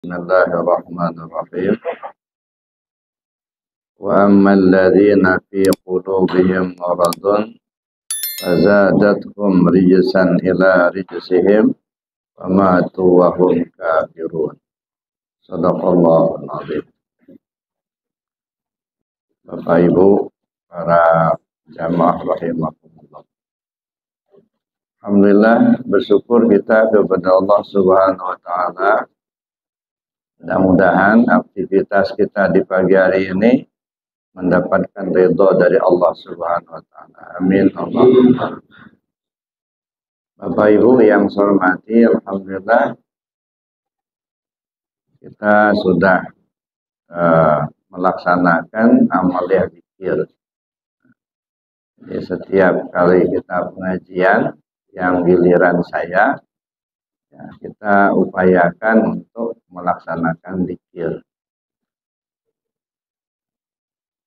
Bismillahirrahmanirrahim. Wa ammal ladzina fi qulubihim maradun fazadathum rijsan ila rijsihim wa matu wa hum kafirun. Shadaqallahul azim. Bapak Ibu, para jamaah rahimakumullah. Alhamdulillah, bersyukur kita kepada Allah Subhanahu wa taala. Mudah-mudahan aktivitas kita di pagi hari ini mendapatkan ridho dari Allah Subhanahu wa taala. Amin Allahumma. Bapak Ibu yang saya hormati, alhamdulillah kita sudah melaksanakan amaliyah zikir. Jadi setiap kali kita pengajian yang giliran saya, ya, kita upayakan untuk melaksanakan zikir.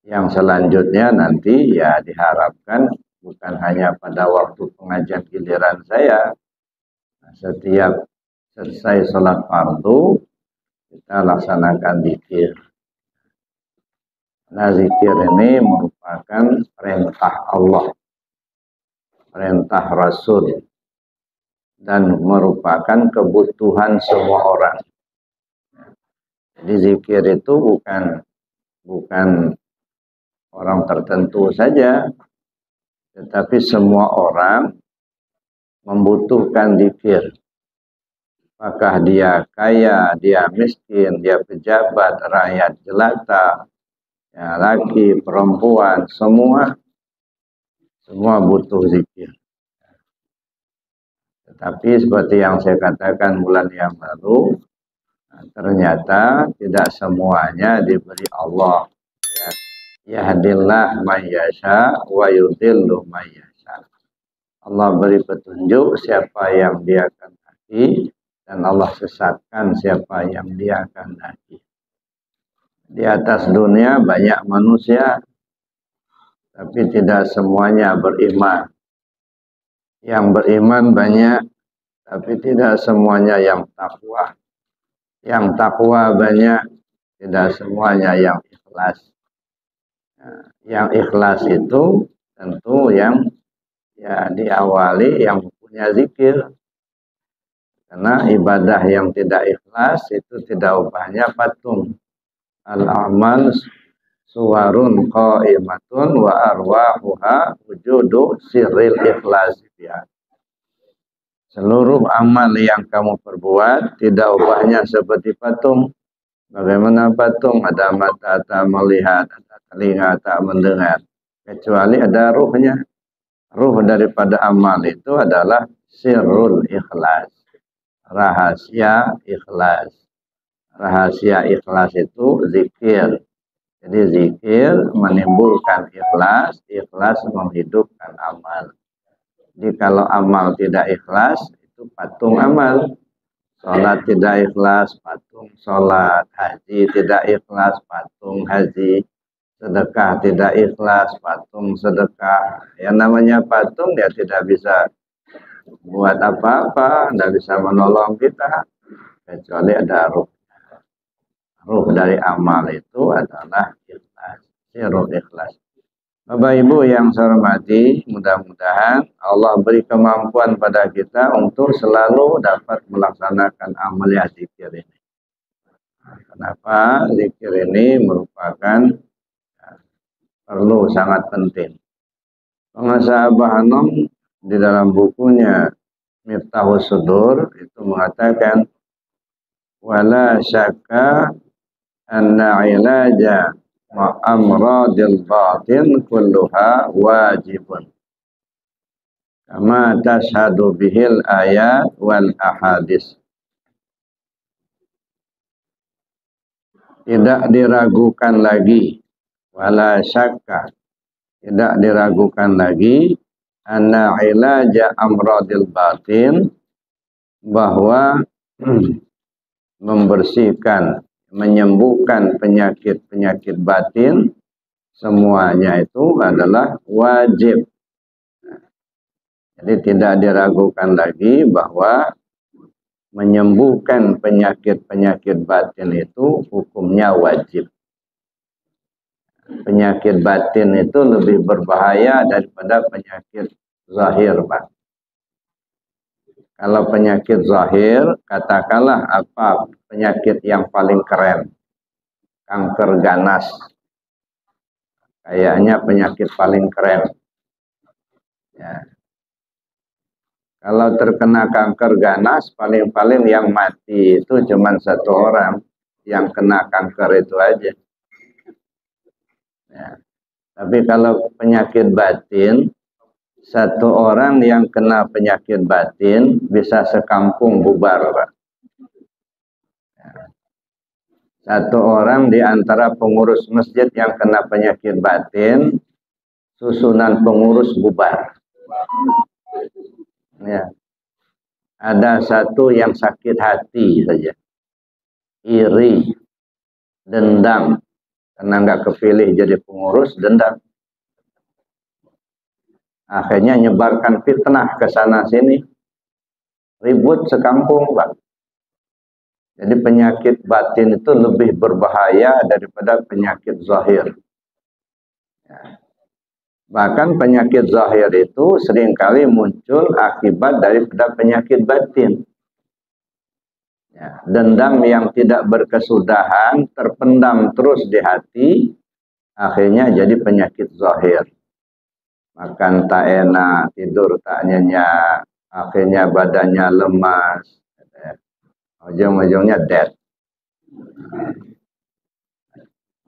Yang selanjutnya nanti ya diharapkan bukan hanya pada waktu pengajian giliran saya, setiap selesai sholat fardu kita laksanakan zikir. Nah, zikir ini merupakan perintah Allah, perintah Rasul, dan merupakan kebutuhan semua orang. Jadi zikir itu bukan orang tertentu saja, tetapi semua orang membutuhkan zikir. Apakah dia kaya, dia miskin, dia pejabat, rakyat jelata, ya, laki, perempuan, semua butuh zikir. Tetapi seperti yang saya katakan bulan yang lalu, ternyata tidak semuanya diberi Allah. Yahdillah may yasha wa yudhillu may yasha. Allah beri petunjuk siapa yang Dia kehendaki dan Allah sesatkan siapa yang Dia kehendaki. Di atas dunia banyak manusia, tapi tidak semuanya beriman. Yang beriman banyak, tapi tidak semuanya yang takwa. Yang takwa banyak, tidak semuanya yang ikhlas. Nah, yang ikhlas itu tentu yang ya diawali yang punya zikir. Karena ibadah yang tidak ikhlas itu tidak ubahnya patung. Al-amal suwarun qaimatun wa arwahuha wujudu sirril ikhlas. Ya. Seluruh amal yang kamu perbuat tidak ubahnya seperti patung. Bagaimana patung? Ada mata tak melihat, ada telinga tak mendengar, kecuali ada ruhnya. Ruh daripada amal itu adalah sirrul ikhlas, rahasia ikhlas. Rahasia ikhlas itu zikir. Jadi zikir menimbulkan ikhlas, ikhlas menghidupkan amal. Jadi kalau amal tidak ikhlas, itu patung amal. Sholat tidak ikhlas, patung sholat. Haji tidak ikhlas, patung haji. Sedekah tidak ikhlas, patung sedekah. Yang namanya patung ya tidak bisa buat apa-apa, tidak bisa menolong kita, kecuali ada ruh. Ruh dari amal itu adalah ikhlas, sirrul ikhlas. Bapak Ibu yang saya hormati, mudah-mudahan Allah beri kemampuan pada kita untuk selalu dapat melaksanakan amaliyah zikir ini. Kenapa? Zikir ini merupakan perlu sangat penting. Pengasah Abah Hanom di dalam bukunya Miftahus Sudur itu mengatakan wala syakka anna ilaja amradil batin kulluha wajibun kama tashhadu bihil ayat wal ahadis. Tidak diragukan lagi, wala syakka, tidak diragukan lagi, anna ilaja amradil batin, bahwa membersihkan, menyembuhkan penyakit-penyakit batin, semuanya itu adalah wajib. Jadi tidak diragukan lagi bahwa menyembuhkan penyakit-penyakit batin itu hukumnya wajib. Penyakit batin itu lebih berbahaya daripada penyakit zahir, Pak. Kalau penyakit zahir, katakanlah apa penyakit yang paling keren? Kanker ganas. Kayaknya penyakit paling keren. Ya. Kalau terkena kanker ganas, paling-paling yang mati itu cuma 1 orang yang kena kanker itu aja. Ya. Tapi kalau penyakit batin, 1 orang yang kena penyakit batin bisa sekampung bubar, Pak. Ya. 1 orang di antara pengurus masjid yang kena penyakit batin, susunan pengurus bubar. Ya. Ada 1 yang sakit hati saja, iri, dendam, karena nggak kepilih jadi pengurus, dendam. Akhirnya nyebarkan fitnah ke sana sini, ribut sekampung, Pak. Jadi penyakit batin itu lebih berbahaya daripada penyakit zahir. Ya. Bahkan penyakit zahir itu seringkali muncul akibat daripada penyakit batin. Ya, dendam yang tidak berkesudahan terpendam terus di hati, akhirnya jadi penyakit zahir. Makan tak enak, tidur tak nyenyak, akhirnya badannya lemas, ujung-ujungnya dead.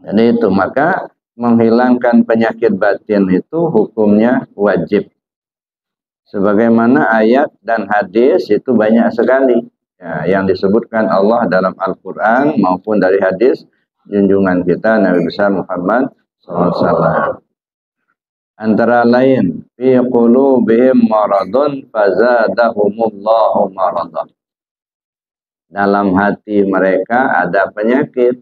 Jadi itu, maka menghilangkan penyakit batin itu hukumnya wajib. Sebagaimana ayat dan hadis itu banyak sekali ya, yang disebutkan Allah dalam Al-Quran maupun dari hadis junjungan kita Nabi besar Muhammad SAW. Antara lain, fi qulubihim maradun fazadahumullahu maradun. Dalam hati mereka ada penyakit,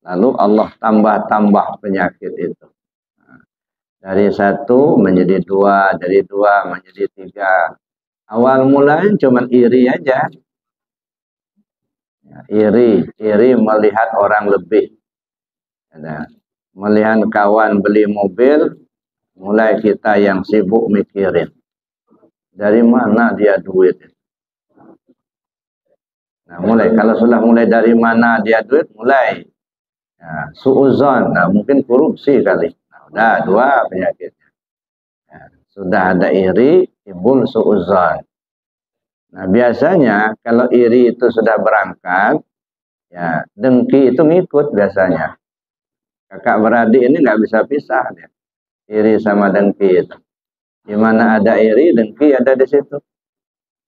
lalu Allah tambah-tambah penyakit itu. Dari 1 menjadi 2, dari 2 menjadi 3. Awal mulanya cuma iri aja. Ya, iri melihat orang lebih. Ya, melihat kawan beli mobil, mulai kita yang sibuk mikirin. Dari mana dia duit? Nah, mulai kalau sudah mulai dari mana dia duit, mulai ya, suuzon. Nah, mungkin korupsi kali. Nah, 2 penyakitnya. Ya, sudah ada iri, timbul suuzon. Nah, biasanya kalau iri itu sudah berangkat, ya dengki itu ngikut biasanya. Kakak beradik ini nggak bisa pisah dia. Iri sama dengki itu. Di mana ada iri, dengki ada di situ.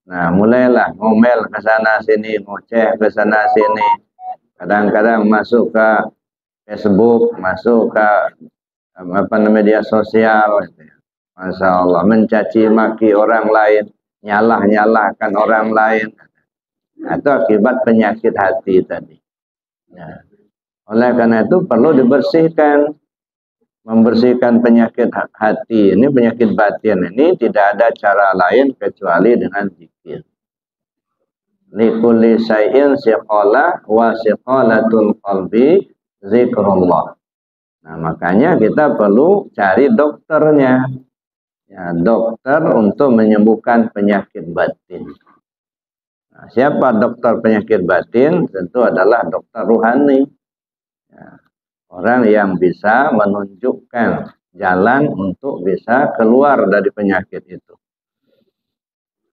Nah, mulailah ngomel ke sana sini, ngoceh ke sana sini. Kadang-kadang masuk ke Facebook, masuk ke media sosial, Masya Allah, mencaci maki orang lain, nyalahkan orang lain. Itu akibat penyakit hati tadi. Ya. Oleh karena itu perlu dibersihkan, membersihkan penyakit hati ini, penyakit batin ini tidak ada cara lain kecuali dengan zikir. Likulli syai'in siqalah wa siqalatul qalbi zikrullah. Nah, makanya kita perlu cari dokternya. Ya, dokter untuk menyembuhkan penyakit batin. Nah, siapa dokter penyakit batin? Tentu adalah dokter ruhani. Ya, orang yang bisa menunjukkan jalan untuk bisa keluar dari penyakit itu.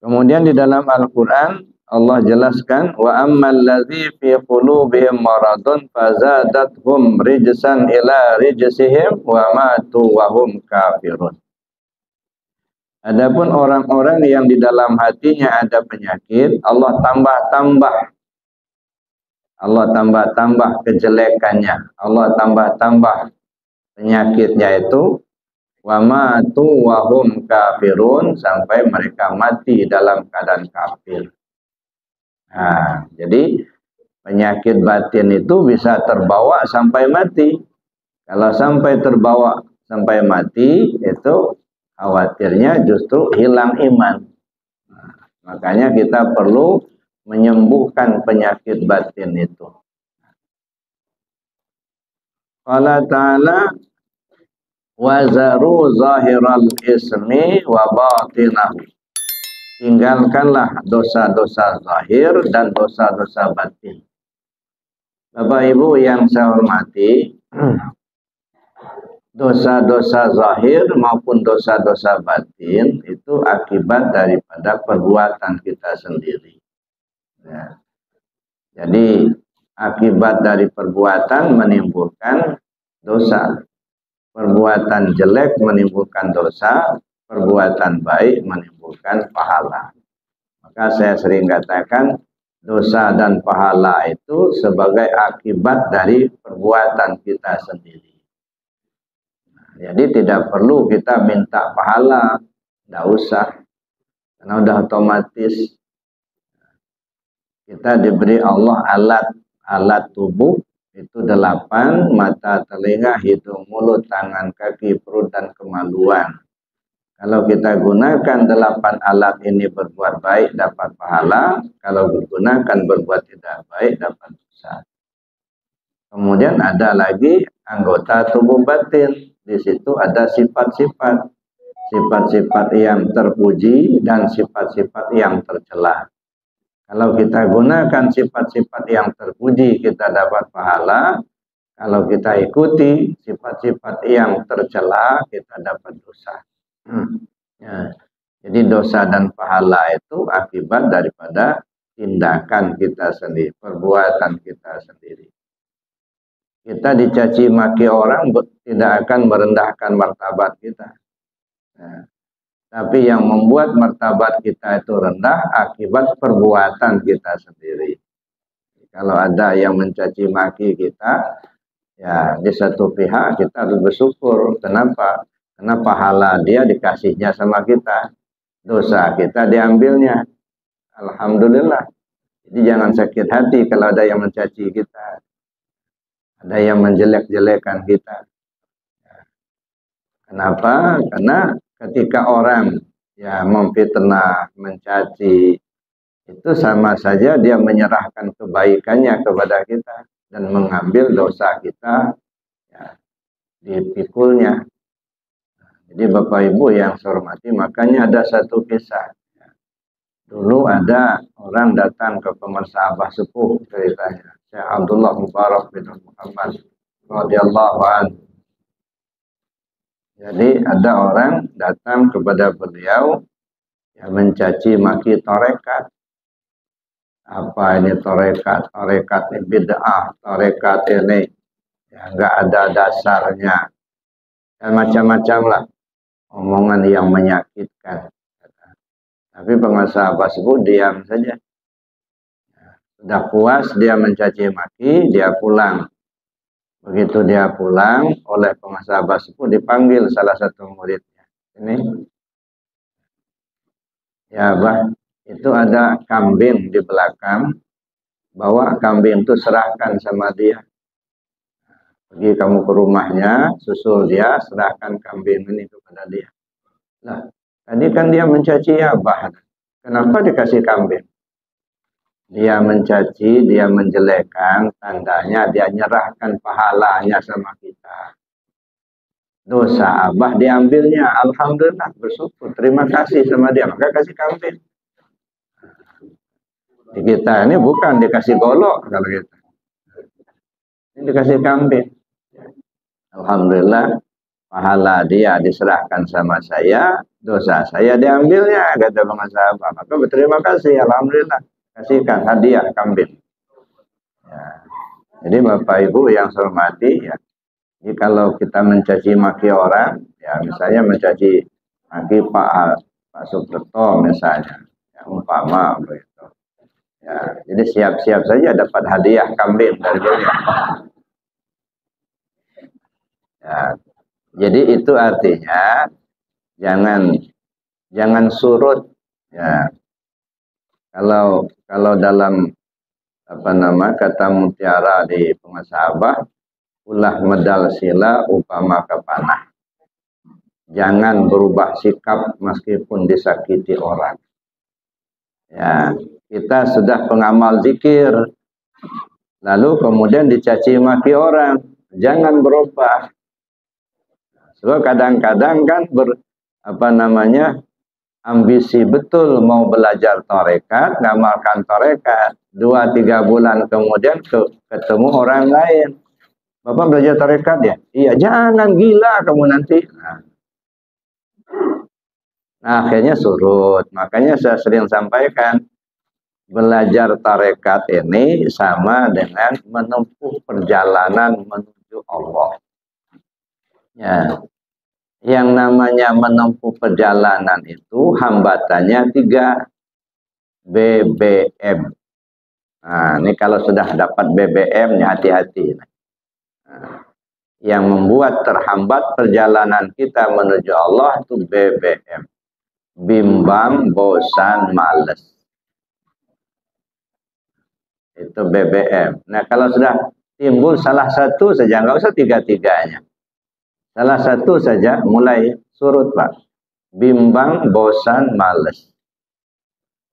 Kemudian di dalam Al-Quran Allah jelaskan, wa ammal ladzi fi qulubihim maradun fazadathum rijsan ila rijsihim wa matu wa hum kafirun. Adapun orang-orang yang di dalam hatinya ada penyakit, Allah tambah-tambah kejelekannya, Allah tambah-tambah penyakitnya itu, wa matu wa hum kafirun, sampai mereka mati dalam keadaan kafir. Nah, jadi penyakit batin itu bisa terbawa sampai mati. Kalau sampai terbawa sampai mati, itu khawatirnya justru hilang iman. Nah, makanya kita perlu menyembuhkan penyakit batin itu. Qala ta'ala wa zaru zahiral ismi wa batinahu. Tinggalkanlah dosa-dosa zahir dan dosa-dosa batin. Bapak Ibu yang saya hormati, dosa-dosa zahir maupun dosa-dosa batin itu akibat daripada perbuatan kita sendiri. Ya. Jadi akibat dari perbuatan menimbulkan dosa. Perbuatan jelek menimbulkan dosa, perbuatan baik menimbulkan pahala. Maka saya sering katakan dosa dan pahala itu sebagai akibat dari perbuatan kita sendiri. Jadi tidak perlu kita minta pahala, tidak usah, karena udah otomatis kita diberi Allah alat tubuh itu 8, mata, telinga, hidung, mulut, tangan, kaki, perut, dan kemaluan. Kalau kita gunakan 8 alat ini berbuat baik dapat pahala, kalau digunakan berbuat tidak baik dapat dosa. Kemudian ada lagi anggota tubuh batin. Di situ ada sifat-sifat. Sifat-sifat yang terpuji dan sifat-sifat yang tercela. Kalau kita gunakan sifat-sifat yang terpuji, kita dapat pahala. Kalau kita ikuti sifat-sifat yang tercela, kita dapat dosa. Ya. Jadi dosa dan pahala itu akibat daripada tindakan kita sendiri, perbuatan kita sendiri. Kita dicaci maki orang tidak akan merendahkan martabat kita. Nah, tapi yang membuat martabat kita itu rendah akibat perbuatan kita sendiri. Kalau ada yang mencaci maki kita, ya di satu pihak kita harus bersyukur. Kenapa? Karena pahala dia dikasihnya sama kita. Dosa kita diambilnya. Alhamdulillah. Jadi jangan sakit hati kalau ada yang mencaci kita. Ada yang menjelek-jelekan kita. Kenapa? Karena ketika orang ya memfitnah, mencaci, itu sama saja dia menyerahkan kebaikannya kepada kita dan mengambil dosa kita ya, dipikulnya. Jadi Bapak Ibu yang saya hormati, makanya ada satu kisah. Dulu ada orang datang ke pemirsa Abah Sepuh ceritanya. Syekh Abdullah Mubarak bin Muhammad radhiyallahu anhu. Jadi ada orang datang kepada beliau yang mencaci maki tarekat. Apa ini tarekat? Tarekat ini bid'ah, tarekat ini ya enggak ada dasarnya. Dan macam-macam lah omongan yang menyakitkan. Tapi pengusaha Sepuh diam saja. Sudah puas dia mencaci maki, dia pulang. Begitu dia pulang, oleh pengusaha Sepuh dipanggil salah satu muridnya. Ini, ya Bah, itu ada kambing di belakang. Bawa kambing itu serahkan sama dia. Pergi kamu ke rumahnya, susul dia, serahkan kambing ini kepada dia. Nah, tadi kan dia mencaci Abah. Kenapa dikasih kambing? Dia mencaci, dia menjelekkan, tandanya dia nyerahkan pahalanya sama kita. Dosa Abah diambilnya, alhamdulillah, bersyukur, terima kasih sama dia, maka kasih kambing. Di kita ini bukan dikasih golok kalau kita. Ini dikasih kambing. Alhamdulillah, pahala dia diserahkan sama saya, dosa saya diambilnya, kata pengusaha Abah. Maka berterima kasih, alhamdulillah. Kasihkan hadiah kambing. Ya. Jadi Bapak Ibu yang saya hormati, ya, jadi kalau kita mencaci maki orang, ya misalnya mencaci maki Pak Suprapto misalnya, ya, umpama begitu. Ya, jadi siap-siap saja dapat hadiah kambing dari beliau. Ya, jadi itu artinya jangan surut, ya. Kalau dalam kata mutiara di pengusaha Abah, ulah medal sila upama kepanah. Jangan berubah sikap meskipun disakiti orang. Ya, kita sudah pengamal zikir, lalu kemudian dicaci maki orang, jangan berubah. Sebab kadang-kadang kan ambisi betul mau belajar tarekat, ngamalkan tarekat, 2-3 bulan kemudian ketemu orang lain. Bapak belajar tarekat ya? Iya, jangan gila kamu nanti. Nah, akhirnya surut. Makanya saya sering sampaikan, belajar tarekat ini sama dengan menempuh perjalanan menuju Allah. Ya. Yang namanya menempuh perjalanan itu hambatannya 3. BBM. Nah, ini kalau sudah dapat BBM, ya hati-hati. Nah, yang membuat terhambat perjalanan kita menuju Allah itu BBM. Bimbang, bosan, males. Itu BBM. Nah, kalau sudah timbul salah satu saja, nggak usah 3-3-nya. Salah satu saja mulai surut, Pak. Bimbang, bosan, males.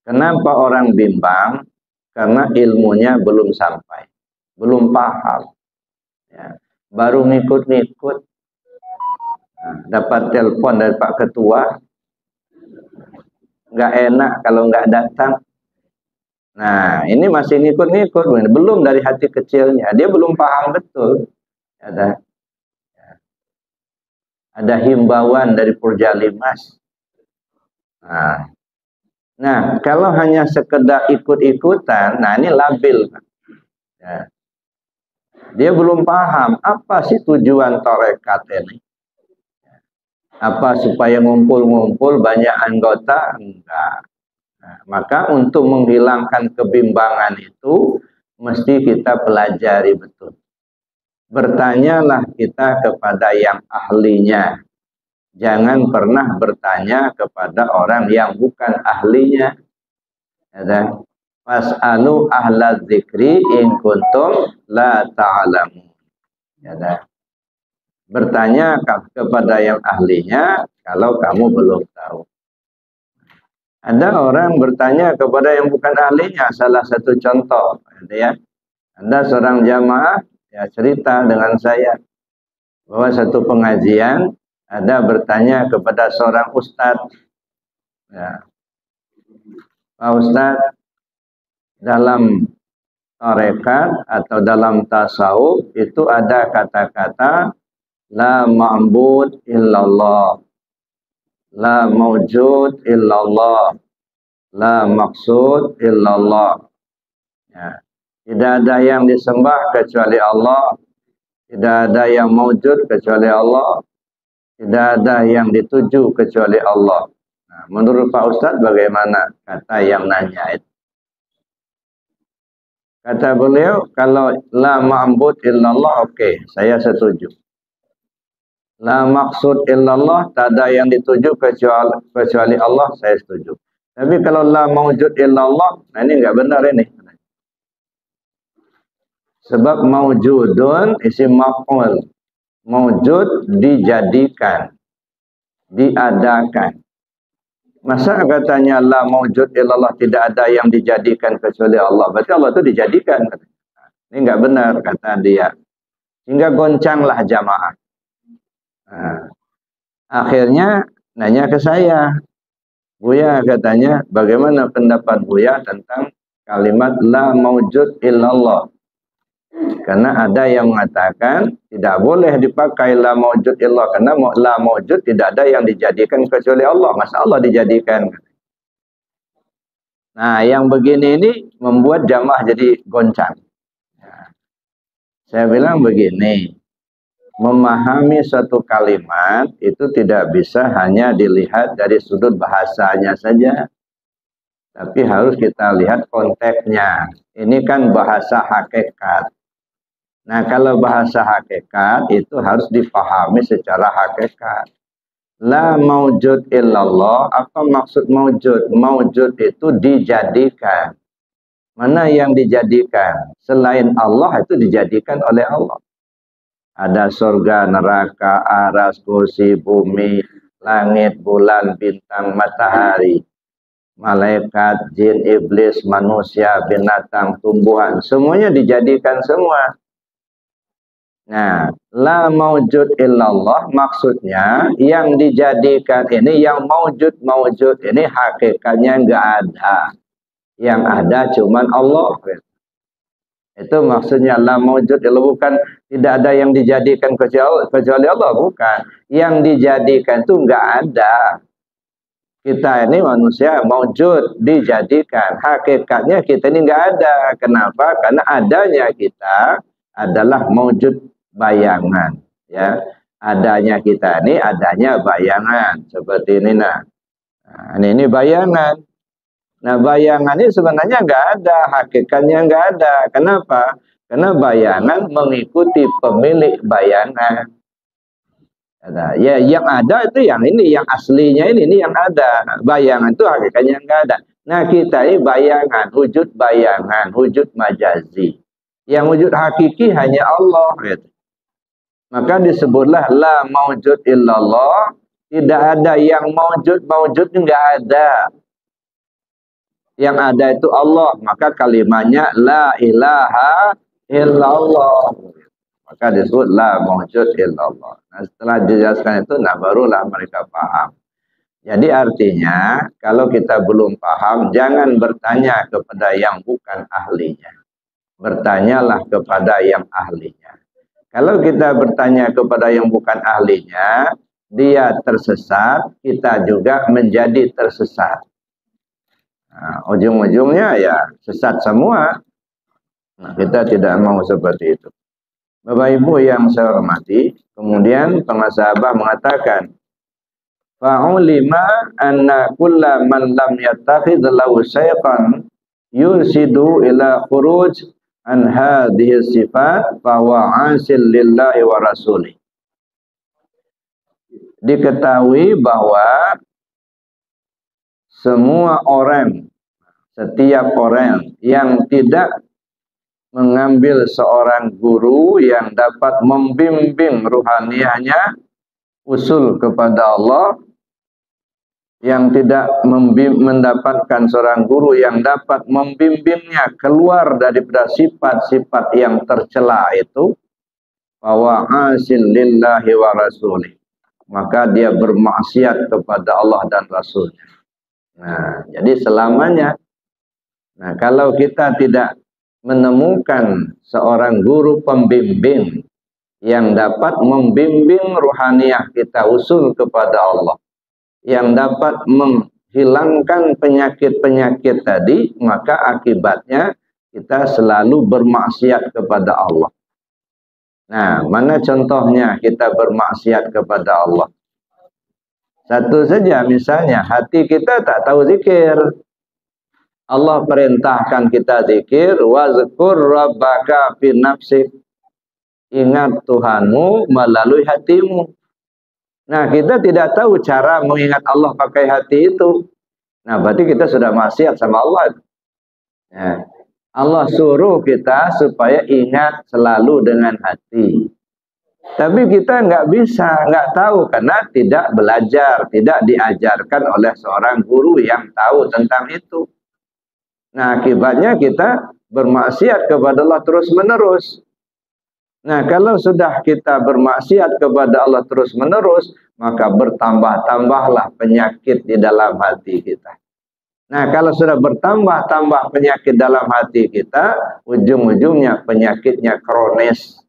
Kenapa orang bimbang? Karena ilmunya belum sampai, belum paham. Ya. Baru ngikut-ngikut. Nah, dapat telepon dari Pak Ketua, nggak enak kalau nggak datang. Nah, ini masih ngikut-ngikut, belum dari hati kecilnya, dia belum paham betul. Ada himbauan dari Purjalimas. Nah, kalau hanya sekedar ikut-ikutan, nah ini labil. Ya. Dia belum paham apa sih tujuan tarekat ini. Apa supaya ngumpul-ngumpul banyak anggota? Enggak. Nah, maka untuk menghilangkan kebimbangan itu mesti kita pelajari betul. Bertanyalah kita kepada yang ahlinya. Jangan pernah bertanya kepada orang yang bukan ahlinya. Ya, fas'alu ahla dzikri in kuntum la ta'lamun. Ya, bertanya kepada yang ahlinya kalau kamu belum tahu. Ada orang bertanya kepada yang bukan ahlinya. Salah satu contoh, ya. Ada seorang jamaah ya cerita dengan saya bahwa satu pengajian ada bertanya kepada seorang ustadz, ya, Pak Ustadz, dalam tarekat atau dalam tasawuf itu ada kata-kata la ma'bud illallah, la mawjud illallah, la maksud illallah. Ya. Tidak ada yang disembah kecuali Allah, tidak ada yang mawjud kecuali Allah, tidak ada yang dituju kecuali Allah. Nah, menurut Pak Ustadz bagaimana kata yang nanya itu? Kata beliau, kalau la ma'bud illallah, oke, saya setuju. La maksud illallah, tak ada yang dituju kecuali Allah, saya setuju. Tapi kalau la mawjud illallah, nah ini nggak benar ini. Sebab mawjudun isim maf'ul. Mawjud dijadikan, diadakan. Masa katanya la mawjud illallah, tidak ada yang dijadikan kecuali Allah. Berarti Allah itu dijadikan. Ini nggak benar kata dia. Sehingga goncanglah jamaah. Nah, akhirnya nanya ke saya. Buya katanya, bagaimana pendapat Buya tentang kalimat la mawjud illallah? Karena ada yang mengatakan tidak boleh dipakai la mawjud illallah, karena la mawjud tidak ada yang dijadikan kecuali Allah. Masa Allah dijadikan? Nah, yang begini ini membuat jamaah jadi goncang. Ya. Saya bilang begini, memahami suatu kalimat itu tidak bisa hanya dilihat dari sudut bahasanya saja, tapi harus kita lihat konteksnya. Ini kan bahasa hakikat. Nah, kalau bahasa hakikat itu harus dipahami secara hakikat. La mawjud illallah, apa maksud mawjud? Mawjud itu dijadikan. Mana yang dijadikan? Selain Allah itu dijadikan oleh Allah. Ada surga, neraka, aras, kursi, bumi, langit, bulan, bintang, matahari. malaikat, jin, iblis, manusia, binatang, tumbuhan, semuanya dijadikan semua. Nah, la maujud illallah maksudnya yang dijadikan ini, yang maujud ini hakikatnya enggak ada. Yang ada cuman Allah. Itu maksudnya la maujud illallah, bukan tidak ada yang dijadikan kecuali Allah, bukan. Yang dijadikan itu enggak ada. Kita ini manusia maujud, dijadikan. Hakikatnya kita ini enggak ada. Kenapa? Karena adanya kita adalah maujud bayangan, ya. Adanya kita ini adanya bayangan seperti ini. Nah, ini bayangan. Nah, bayangan ini sebenarnya enggak ada, hakikatnya enggak ada. Kenapa? Karena bayangan mengikuti pemilik bayangan. Ya, yang ada itu yang ini, yang aslinya ini yang ada. Bayangan itu hakikatnya enggak ada. Nah, kita ini bayangan, wujud bayangan, wujud majazi. Yang wujud hakiki hanya Allah, gitu. Maka disebutlah la maujud illallah, tidak ada yang maujud enggak ada. Yang ada itu Allah, maka kalimatnya la ilaha illallah. Maka disebut la maujud illallah. Nah, setelah dijelaskan itu, nah barulah mereka paham. Jadi artinya, kalau kita belum paham, jangan bertanya kepada yang bukan ahlinya. Bertanyalah kepada yang ahlinya. Kalau kita bertanya kepada yang bukan ahlinya, dia tersesat, kita juga menjadi tersesat. Nah, ujung-ujungnya ya sesat semua. Nah, kita tidak mau seperti itu. Bapak Ibu yang saya hormati, kemudian pengasabah mengatakan, fa'ulima anna kulla man lam yattakhidh lahu syaitan yursidu ila khuruj an hadhihi sifat bahwa asil lillahi wa rasulih. Diketahui bahwa semua orang, setiap orang yang tidak mengambil seorang guru yang dapat membimbing ruhaniahnya usul kepada Allah, yang tidak mendapatkan seorang guru yang dapat membimbingnya keluar daripada sifat-sifat yang tercela itu, bahwa asil lillahi wa rasulih, maka dia bermaksiat kepada Allah dan Rasulnya. Nah, jadi selamanya. Nah, kalau kita tidak menemukan seorang guru pembimbing yang dapat membimbing ruhaniah kita usul kepada Allah, yang dapat menghilangkan penyakit-penyakit tadi, maka akibatnya kita selalu bermaksiat kepada Allah. Nah, mana contohnya kita bermaksiat kepada Allah? Satu saja, misalnya hati kita tak tahu zikir. Allah perintahkan kita zikir, wazkur rabbaka fi nafsik. Ingat Tuhanmu melalui hatimu. Nah, kita tidak tahu cara mengingat Allah pakai hati itu. Nah, berarti kita sudah maksiat sama Allah. Ya. Allah suruh kita supaya ingat selalu dengan hati. Tapi kita nggak bisa, nggak tahu karena tidak belajar, tidak diajarkan oleh seorang guru yang tahu tentang itu. Nah, akibatnya kita bermaksiat kepada Allah terus-menerus. Nah, kalau sudah kita bermaksiat kepada Allah terus-menerus, maka bertambah-tambahlah penyakit di dalam hati kita. Nah, kalau sudah bertambah-tambah penyakit dalam hati kita, ujung-ujungnya penyakitnya kronis.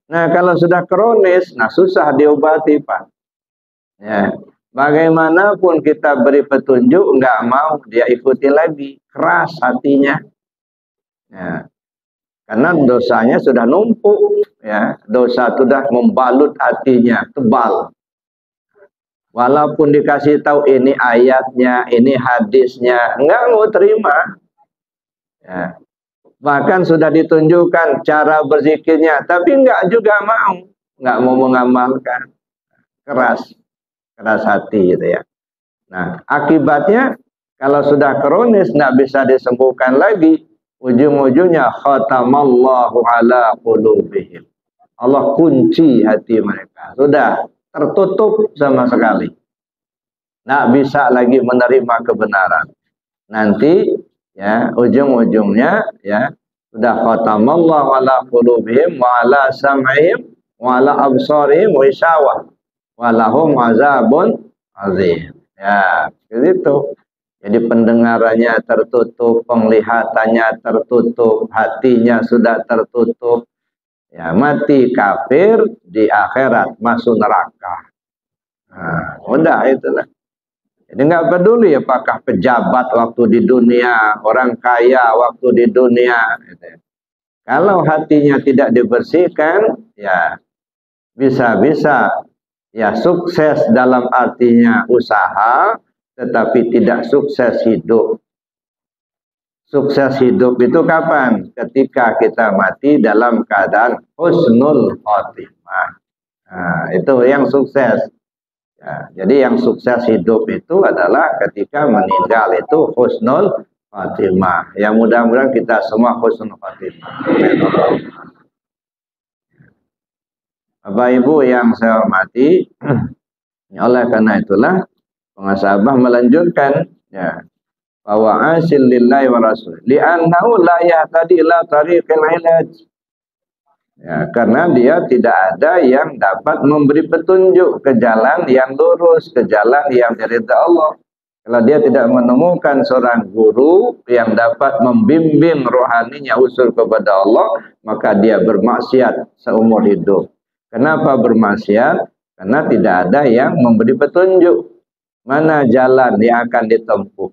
Nah, kalau sudah kronis, nah susah diobati, Pak. Ya, bagaimanapun kita beri petunjuk, nggak mau dia ikuti lagi, keras hatinya. Ya. Karena dosanya sudah numpuk, ya, dosa sudah membalut hatinya, tebal. Walaupun dikasih tahu ini ayatnya, ini hadisnya, enggak mau terima. Ya. Bahkan sudah ditunjukkan cara berzikirnya, tapi enggak juga mau, enggak mau mengamalkan. Keras hati gitu ya. Nah, akibatnya kalau sudah kronis enggak bisa disembuhkan lagi. Ujung-ujungnya khatamallahu ala qulubihim. Allah kunci hati mereka. Sudah tertutup sama sekali. nggak bisa lagi menerima kebenaran. Nanti ya ujung-ujungnya ya sudah khatamallahu ala qulubihim wa ala sam'ihim wa ala absarihim wa isyawah wa lahum azabun azim. Ya, begitu. Jadi pendengarannya tertutup, penglihatannya tertutup, hatinya sudah tertutup. Ya, mati kafir, di akhirat masuk neraka. Nah, udah itulah. Jadi nggak peduli apakah pejabat waktu di dunia, orang kaya waktu di dunia. Gitu. Kalau hatinya tidak dibersihkan, ya bisa-bisa ya sukses dalam artinya usaha, tetapi tidak sukses hidup. Sukses hidup itu kapan? Ketika kita mati dalam keadaan husnul khotimah. Nah, itu yang sukses. Ya, jadi yang sukses hidup itu adalah ketika meninggal itu husnul khotimah. Ya mudah-mudahan kita semua husnul khotimah. Bapak Ibu yang saya hormati, oleh karena itulah pengasabah melanjutkan ya bahwa asil lillahi wa rasul li'annahu la yahtadi ila tariqil ilaj. Ya, karena dia tidak ada yang dapat memberi petunjuk ke jalan yang lurus, ke jalan yang diridhai Allah. Kalau dia tidak menemukan seorang guru yang dapat membimbing rohaninya usul kepada Allah, maka dia bermaksiat seumur hidup. Kenapa bermaksiat? Karena tidak ada yang memberi petunjuk mana jalan yang akan ditempuh.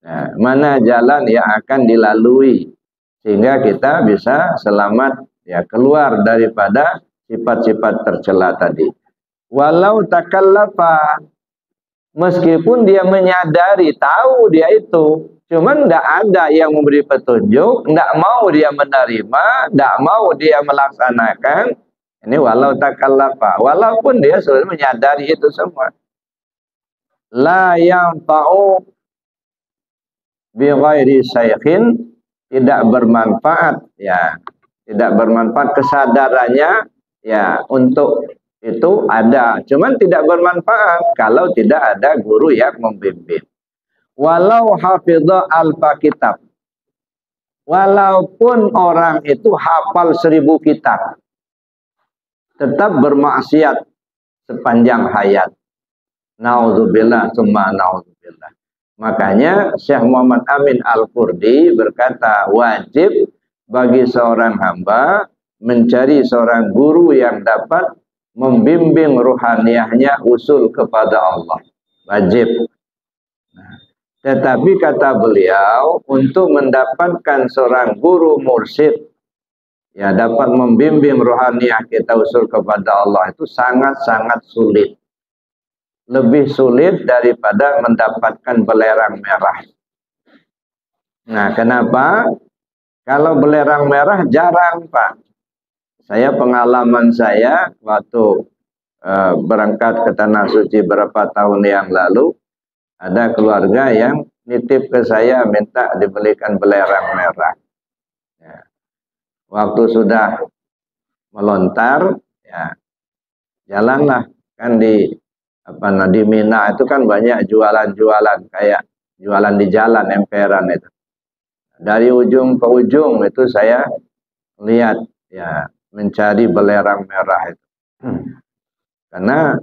Nah, mana jalan yang akan dilalui sehingga kita bisa selamat ya keluar daripada sifat-sifat tercela tadi. Walau takallafa, meskipun dia menyadari, tahu dia itu, cuman tidak ada yang memberi petunjuk, tidak mau dia menerima, tidak mau dia melaksanakan. Ini walau takallafa, walaupun dia sudah menyadari itu semua. La yanfa'u bi ghairi syaikhin, tidak bermanfaat ya, tidak bermanfaat kesadarannya ya untuk itu ada, cuman tidak bermanfaat kalau tidak ada guru yang membimbing. Walau hafidha alfa kitab, walaupun orang itu hafal 1000 kitab, tetap bermaksiat sepanjang hayat. Nauzubillah summa nauzubillah. Makanya Syekh Muhammad Amin Al-Qurdi berkata, wajib bagi seorang hamba mencari seorang guru yang dapat membimbing ruhaniyahnya usul kepada Allah. Wajib. Nah, tetapi kata beliau, untuk mendapatkan seorang guru mursyid ya dapat membimbing rohaniyah kita usul kepada Allah itu sangat-sangat sulit. Lebih sulit daripada mendapatkan belerang merah. Nah, kenapa? Kalau belerang merah jarang, Pak. Saya pengalaman saya waktu berangkat ke Tanah Suci beberapa tahun yang lalu, ada keluarga yang nitip ke saya minta dibelikan belerang merah. Ya. Waktu sudah melontar, ya jalanlah kan di Mina itu kan banyak jualan-jualan kayak jualan di jalan emperan itu. Dari ujung ke ujung itu saya lihat ya mencari belerang merah itu. Karena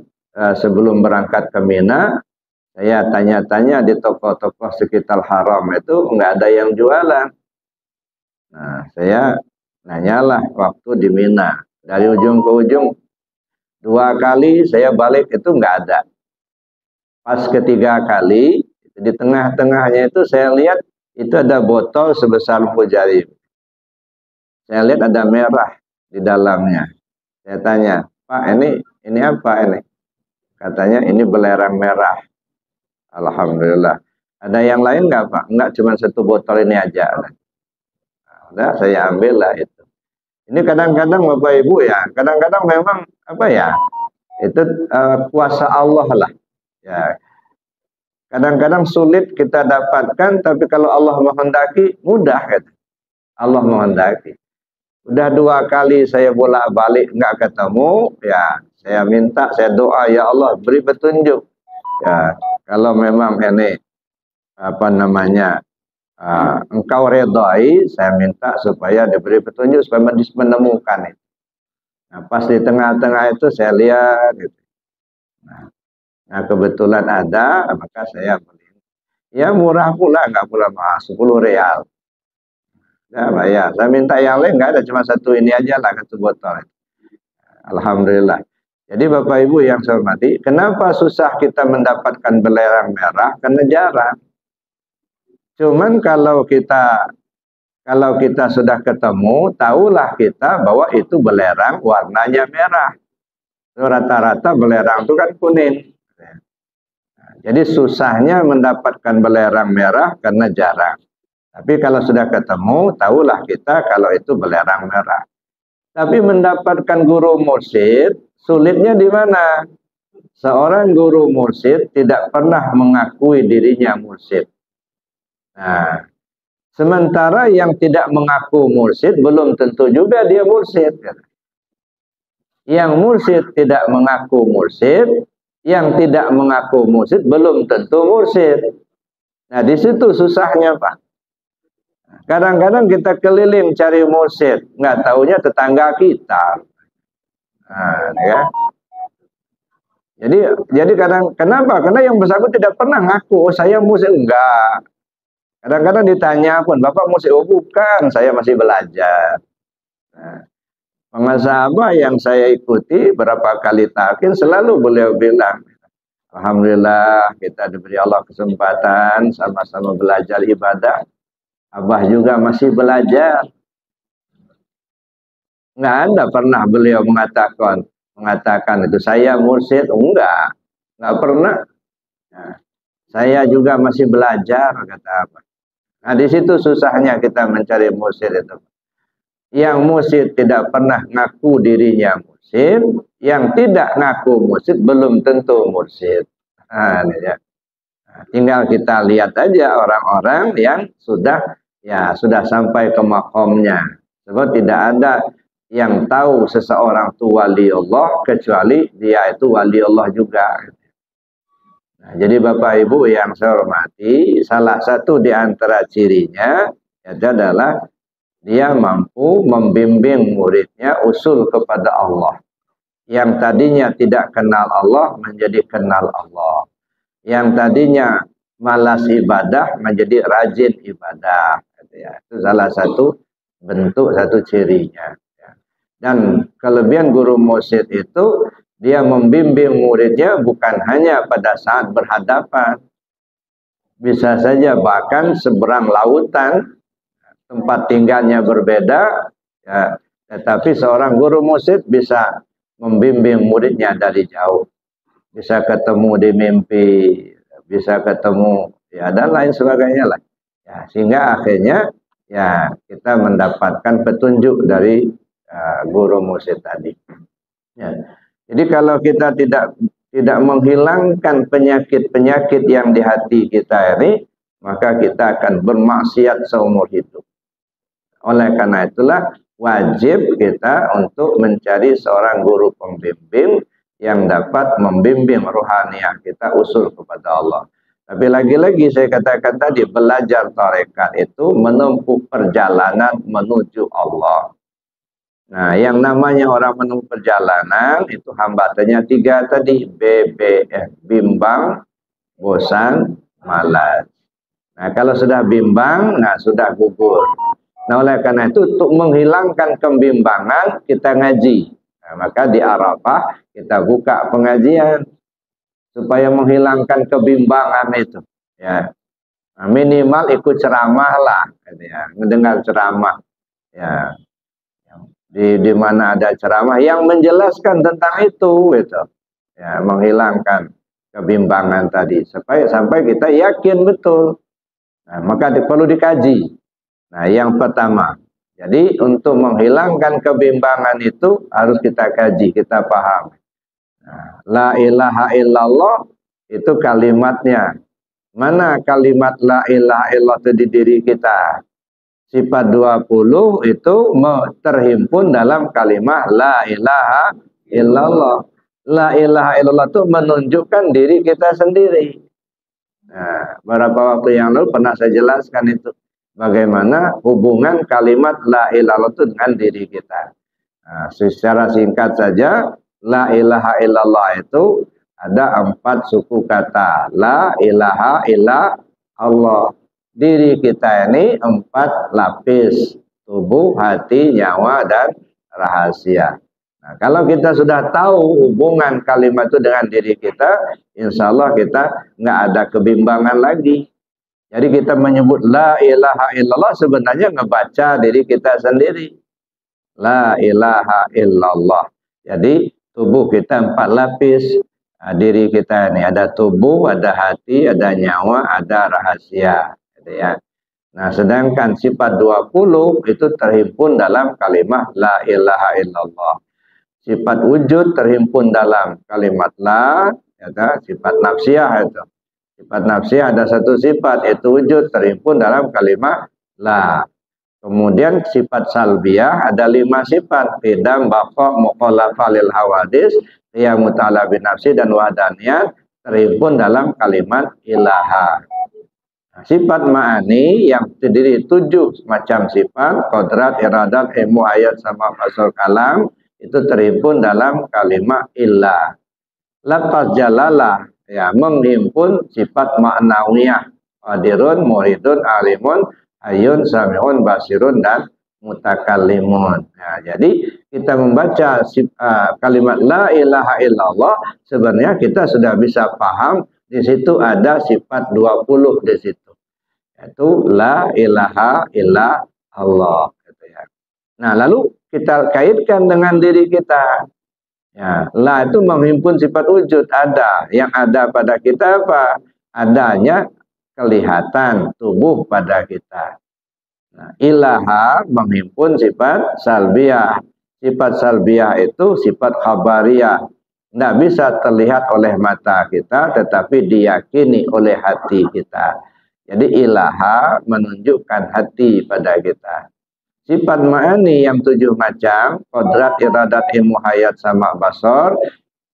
sebelum berangkat ke Mina, saya tanya-tanya di toko-toko sekitar haram itu nggak ada yang jualan. Nah, saya nanyalah waktu di Mina, dari ujung ke ujung 2 kali saya balik itu nggak ada. Pas ketiga kali di tengah-tengahnya itu saya lihat itu ada botol sebesar jari. Saya lihat ada merah di dalamnya. Saya tanya, Pak ini apa ini? Katanya ini belerang merah. Alhamdulillah. Ada yang lain nggak Pak? Nggak, cuma 1 botol ini aja. Nah, udah saya ambil lah itu. Ini kadang-kadang Bapak Ibu ya, kadang-kadang memang apa ya, itu kuasa Allah lah. Ya, kadang-kadang sulit kita dapatkan, tapi kalau Allah menghendaki mudah gitu. Allah menghendaki. Udah 2 kali saya bolak-balik nggak ketemu, ya saya minta, saya doa ya Allah beri petunjuk. Ya, kalau memang ini apa namanya engkau redai, saya minta supaya diberi petunjuk supaya menemukan itu. Nah, pas di tengah-tengah itu saya lihat gitu. Nah, kebetulan ada, maka saya beli. Ya murah pula, nggak pula mahal, 10 real. Ya bayar. Saya minta yang lain nggak ada, cuma satu ini aja lah, satu botol. Alhamdulillah. Jadi Bapak Ibu yang saya hormati, kenapa susah kita mendapatkan belerang merah? Karena jarang. Cuman kalau kita sudah ketemu, tahulah kita bahwa itu belerang warnanya merah. Rata-rata belerang itu kan kuning. Jadi susahnya mendapatkan belerang merah karena jarang. Tapi kalau sudah ketemu, tahulah kita kalau itu belerang merah. Tapi mendapatkan guru mursyid, sulitnya di mana? Seorang guru mursyid tidak pernah mengakui dirinya mursyid. Nah, sementara yang tidak mengaku mursyid belum tentu juga dia mursyid. Yang mursyid tidak mengaku mursyid, yang tidak mengaku mursyid belum tentu mursyid. Nah, di situ susahnya, Pak. Kadang-kadang kita keliling cari mursyid, nggak taunya tetangga kita. Nah, ya. Jadi kenapa? Karena yang bersangkutan tidak pernah ngaku, oh saya mursyid, enggak. Kadang-kadang ditanya pun, Bapak mursyid? Oh bukan, saya masih belajar. Nah, pengasahabah yang saya ikuti berapa kali talqin selalu beliau bilang, alhamdulillah kita diberi Allah kesempatan sama-sama belajar ibadah. Abah juga masih belajar. Nggak ada pernah beliau mengatakan itu saya mursyid, enggak pernah. Nah, saya juga masih belajar, kata Abah. Nah, di situ susahnya kita mencari mursyid itu. Yang mursyid tidak pernah ngaku dirinya mursyid, yang tidak ngaku mursyid belum tentu mursyid. Nah, ya. Nah, tinggal kita lihat aja orang-orang yang sudah sampai ke makomnya. Sebab tidak ada yang tahu seseorang itu wali Allah kecuali dia itu wali Allah juga. Nah, jadi Bapak Ibu yang saya hormati, salah satu di antara cirinya adalah dia mampu membimbing muridnya usul kepada Allah. Yang tadinya tidak kenal Allah menjadi kenal Allah. Yang tadinya malas ibadah menjadi rajin ibadah. Itu salah satu bentuk, satu cirinya. Dan kelebihan guru mursyid itu dia membimbing muridnya bukan hanya pada saat berhadapan. Bisa saja bahkan seberang lautan, tempat tinggalnya berbeda, ya, tetapi seorang guru mursyid bisa membimbing muridnya dari jauh. Bisa ketemu di mimpi, bisa ketemu ya dan lain sebagainya lah. Ya, sehingga akhirnya ya kita mendapatkan petunjuk dari guru mursyid tadi. Ya. Jadi kalau kita tidak menghilangkan penyakit-penyakit yang di hati kita ini, maka kita akan bermaksiat seumur hidup. Oleh karena itulah wajib kita untuk mencari seorang guru pembimbing yang dapat membimbing rohaniah kita usul kepada Allah. Tapi lagi-lagi saya katakan tadi, belajar tarekat itu menempuh perjalanan menuju Allah. Nah, yang namanya orang menempuh perjalanan itu hambatannya 3 tadi, bimbang, bosan, malas. Nah, kalau sudah bimbang, nah sudah gugur. Nah, oleh karena itu untuk menghilangkan kebimbangan kita ngaji. Nah, maka di Arafah kita buka pengajian supaya menghilangkan kebimbangan itu. Ya, nah, minimal ikut ceramah lah, ya, mendengar ceramah. Ya, di mana ada ceramah yang menjelaskan tentang itu, gitu. Ya, menghilangkan kebimbangan tadi sampai kita yakin betul. Nah, maka perlu dikaji. Nah, yang pertama, jadi untuk menghilangkan kebimbangan itu harus kita kaji, kita paham. Nah, la ilaha illallah itu kalimatnya. Mana kalimat la ilaha illallah itu di diri kita? Sifat 20 itu terhimpun dalam kalimat la ilaha illallah. La ilaha illallah itu menunjukkan diri kita sendiri. Nah, beberapa waktu yang lalu pernah saya jelaskan itu. Bagaimana hubungan kalimat la ilaha itu dengan diri kita. Nah, secara singkat saja, la ilaha illallah itu ada 4 suku kata. La ilaha illa Allah. Diri kita ini 4 lapis. Tubuh, hati, nyawa, dan rahasia. Nah, kalau kita sudah tahu hubungan kalimat itu dengan diri kita, insya Allah kita nggak ada kebimbangan lagi. Jadi kita menyebut la ilaha illallah sebenarnya ngebaca diri kita sendiri. La ilaha illallah. Jadi tubuh kita 4 lapis. Nah, diri kita ini ada tubuh, ada hati, ada nyawa, ada rahasia. Gitu ya. Nah, sedangkan sifat 20 itu terhimpun dalam kalimat la ilaha illallah. Sifat wujud terhimpun dalam kalimat la, ya, sifat nafsiyah itu. Sifat nafsiyah ada 1 sifat, yaitu wujud terhimpun dalam kalimat la. Kemudian sifat salbiyah ada 5 sifat, qidam, baqa, mukhalafa lil hawadis, qiyamu ta'ala bin nafsi, dan wahdaniyah terhimpun dalam kalimat ilaha. Nah, sifat ma'ani yang terdiri 7 macam sifat, kodrat, iradat, ilmu, ayat, sama fasal kalam, itu terhimpun dalam kalimat illah. Lafaz jalalah ya menghimpun sifat maknawiyah, qadirun, muridun, alimun, hayyun, sami'un, basirun, dan mutakallimun. Nah, jadi kita membaca kalimat la ilaha illallah, sebenarnya kita sudah bisa paham di situ ada sifat 20 di situ. Yaitu la ilaha illa Allah gitu ya. Nah, lalu kita kaitkan dengan diri kita. Ya, la itu menghimpun sifat wujud, ada. Yang ada pada kita apa? Adanya kelihatan tubuh pada kita. Nah, ilaha menghimpun sifat salbiyah. Sifat salbiyah itu sifat khabariyah. Tidak bisa terlihat oleh mata kita, tetapi diyakini oleh hati kita. Jadi ilaha menunjukkan hati pada kita. Sifat ma'ani yang 7 macam, kodrat, iradat, ilmu, hayat, sama basar.